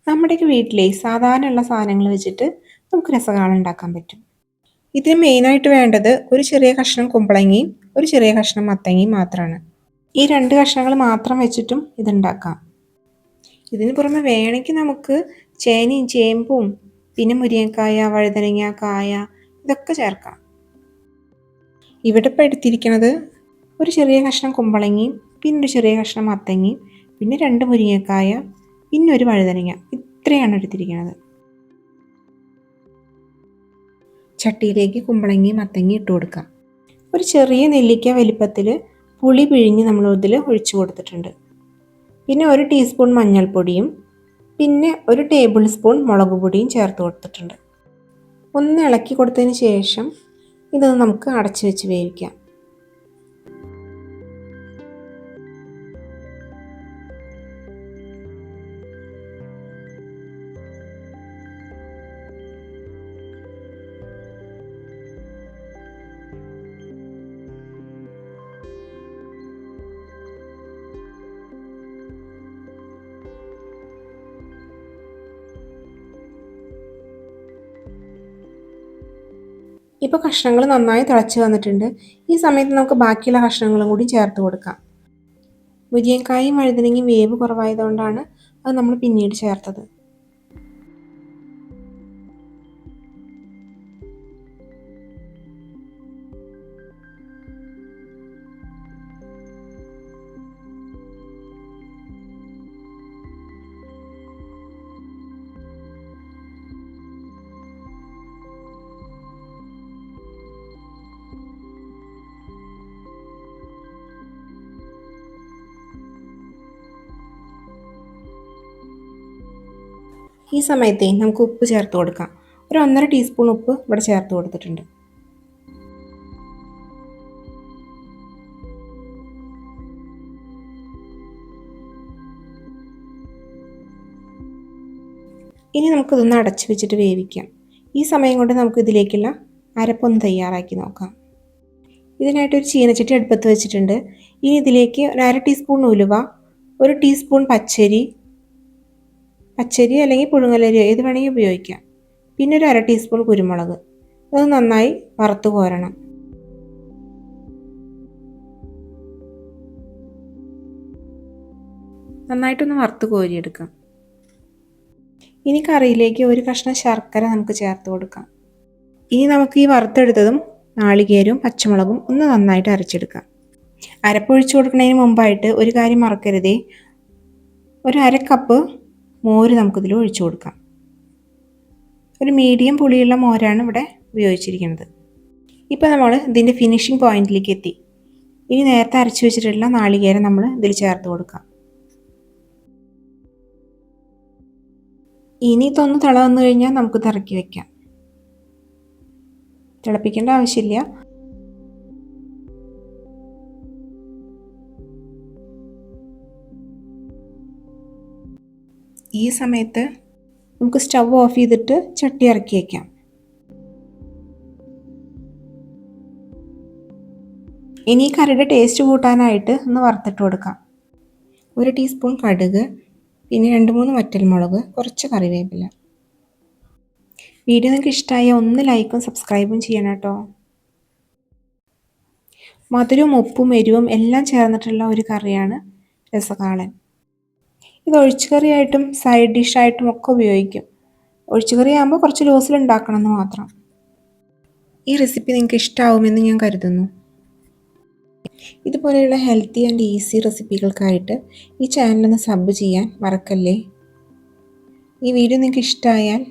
നമ്മുടെയൊക്കെ വീട്ടിലെ സാധാരണയുള്ള സാധനങ്ങൾ വെച്ചിട്ട് നമുക്ക് രസകാളൻ ഉണ്ടാക്കാൻ പറ്റും. ഇതിന് മെയിനായിട്ട് വേണ്ടത് ഒരു ചെറിയ കഷ്ണം കുമ്പളങ്ങിയും ഒരു ചെറിയ കഷ്ണം മത്തങ്ങയും മാത്രമാണ്. ഈ രണ്ട് കഷ്ണങ്ങൾ മാത്രം വെച്ചിട്ടും ഇതുണ്ടാക്കാം. ഇതിന് പുറമെ വേണമെങ്കിൽ നമുക്ക് ചേനയും ചേമ്പും പിന്നെ മുരിങ്ങക്കായ, വഴുതനങ്ങ, കായ ഇതൊക്കെ ചേർക്കാം. ഇവിടെ ഇപ്പോൾ എടുത്തിരിക്കുന്നത് ഒരു ചെറിയ കഷ്ണം കുമ്പളങ്ങിയും പിന്നെ ഒരു ചെറിയ കഷ്ണം മത്തങ്ങയും പിന്നെ 2 മുരിങ്ങക്കായ പിന്നെ ഒരു വഴുതനങ്ങ, ഇത്രയാണ് എടുത്തിരിക്കുന്നത്. ചട്ടിയിലേക്ക് കുമ്പളങ്ങയും മത്തങ്ങയും ഇട്ട് കൊടുക്കാം. ഒരു ചെറിയ നെല്ലിക്ക വലിപ്പത്തിൽ പുളി പിഴിഞ്ഞ് നമ്മൾ ഇതിൽ ഒഴിച്ചു കൊടുത്തിട്ടുണ്ട്. പിന്നെ 1 ടീസ്പൂൺ മഞ്ഞൾപ്പൊടിയും പിന്നെ 1 ടേബിൾ സ്പൂൺ മുളക് പൊടിയും ചേർത്ത് കൊടുത്തിട്ടുണ്ട്. ഒന്ന് ഇളക്കി കൊടുത്തതിന് ശേഷം ഇതൊന്ന് നമുക്ക് അടച്ചു വെച്ച് വേവിക്കാം. ഇപ്പോൾ കഷ്ണങ്ങൾ നന്നായി തിളച്ച് വന്നിട്ടുണ്ട്. ഈ സമയത്ത് നമുക്ക് ബാക്കിയുള്ള കഷ്ണങ്ങളും കൂടി ചേർത്ത് കൊടുക്കാം. മുരിങ്ങക്കായും വഴുതനങ്ങയും വേവ് കുറവായതുകൊണ്ടാണ് അത് നമ്മൾ പിന്നീട് ചേർത്തത്. ഈ സമയത്തെ നമുക്ക് ഉപ്പ് ചേർത്ത് കൊടുക്കാം. ഒരു 1.5 ടീസ്പൂൺ ഉപ്പ് ഇവിടെ ചേർത്ത് കൊടുത്തിട്ടുണ്ട്. ഇനി നമുക്കിതൊന്ന് അടച്ചു വെച്ചിട്ട് വേവിക്കാം. ഈ സമയം കൊണ്ട് നമുക്ക് ഇതിലേക്കുള്ള അരപ്പൊന്ന് തയ്യാറാക്കി നോക്കാം. ഇതിനായിട്ടൊരു ചീനച്ചട്ടി അടുപ്പത്ത് വെച്ചിട്ടുണ്ട്. ഇനി ഇതിലേക്ക് ഒരു 1/2 ടീസ്പൂൺ ഉലുവ, 1 ടീസ്പൂൺ പച്ചരി അല്ലെങ്കിൽ പുഴുങ്ങലരിയോ ഏത് വേണമെങ്കിൽ ഉപയോഗിക്കാം. പിന്നെ ഒരു 1/2 ടീസ്പൂൺ കുരുമുളക്. അത് നന്നായി വറുത്ത് കോരണം. നന്നായിട്ടൊന്ന് വറുത്ത് കോരിയെടുക്കാം. ഇനി കറിയിലേക്ക് ഒരു കഷ്ണം ശർക്കര നമുക്ക് ചേർത്ത് കൊടുക്കാം. ഇനി നമുക്ക് ഈ വറുത്തെടുത്തതും നാളികേരവും പച്ചമുളകും ഒന്ന് നന്നായിട്ട് അരച്ചെടുക്കാം. അരപ്പൊഴിച്ച് കൊടുക്കുന്നതിന് മുമ്പായിട്ട് ഒരു കാര്യം മറക്കരുതേ, ഒരു 1/2 കപ്പ് മോര് നമുക്കിതിൽ ഒഴിച്ചു കൊടുക്കാം. ഒരു മീഡിയം പുളിയുള്ള മോരാണ് ഇവിടെ ഉപയോഗിച്ചിരിക്കുന്നത്. ഇപ്പോൾ നമ്മൾ ഇതിൻ്റെ ഫിനിഷിംഗ് പോയിന്റിലേക്ക് എത്തി. ഇനി നേരത്തെ അരച്ചു വെച്ചിട്ടുള്ള നാളികേരം നമ്മൾ ഇതിൽ ചേർത്ത് കൊടുക്കാം. ഇനി ഇതൊന്ന് തിള വന്നു കഴിഞ്ഞാൽ നമുക്ക് ഇറക്കി വെക്കാം. തിളപ്പിക്കേണ്ട ആവശ്യമില്ല. ഈ സമയത്ത് നമുക്ക് സ്റ്റവ് ഓഫ് ചെയ്തിട്ട് ചട്ടി ഇറക്കി വയ്ക്കാം. ഇനി ഈ കറിയുടെ ടേസ്റ്റ് കൂട്ടാനായിട്ട് ഒന്ന് വറുത്തിട്ട് കൊടുക്കാം. 1 ടീസ്പൂൺ കടുക്, പിന്നെ 2-3 വറ്റൽമുളക്, കുറച്ച് കറിവേപ്പില. വീഡിയോ നിങ്ങൾക്ക് ഇഷ്ടമായ ഒന്ന് ലൈക്കും സബ്സ്ക്രൈബും ചെയ്യണം കേട്ടോ. മധുരവും ഉപ്പും എരിവും എല്ലാം ചേർന്നിട്ടുള്ള ഒരു കറിയാണ് രസകാളൻ. ഇത് ഒഴിച്ചുകറിയായിട്ടും സൈഡ് ഡിഷായിട്ടും ഒക്കെ ഉപയോഗിക്കും. ഒഴിച്ചുകറി ആകുമ്പോൾ കുറച്ച് ലൂസിൽ ഉണ്ടാക്കണം എന്ന് മാത്രം. ഈ റെസിപ്പി നിങ്ങൾക്ക് ഇഷ്ടമാവുമെന്ന് ഞാൻ കരുതുന്നു. ഇതുപോലെയുള്ള ഹെൽത്തി ആൻഡ് ഈസി റെസിപ്പികൾക്കായിട്ട് ഈ ചാനലൊന്ന് സബ് ചെയ്യാൻ മറക്കല്ലേ. ഈ വീഡിയോ നിങ്ങൾക്ക് ഇഷ്ടമായാൽ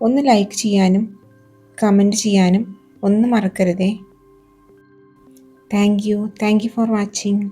ഒന്ന് ലൈക്ക് ചെയ്യാനും കമൻറ്റ് ചെയ്യാനും ഒന്നും മറക്കരുതേ. Thank you for watching.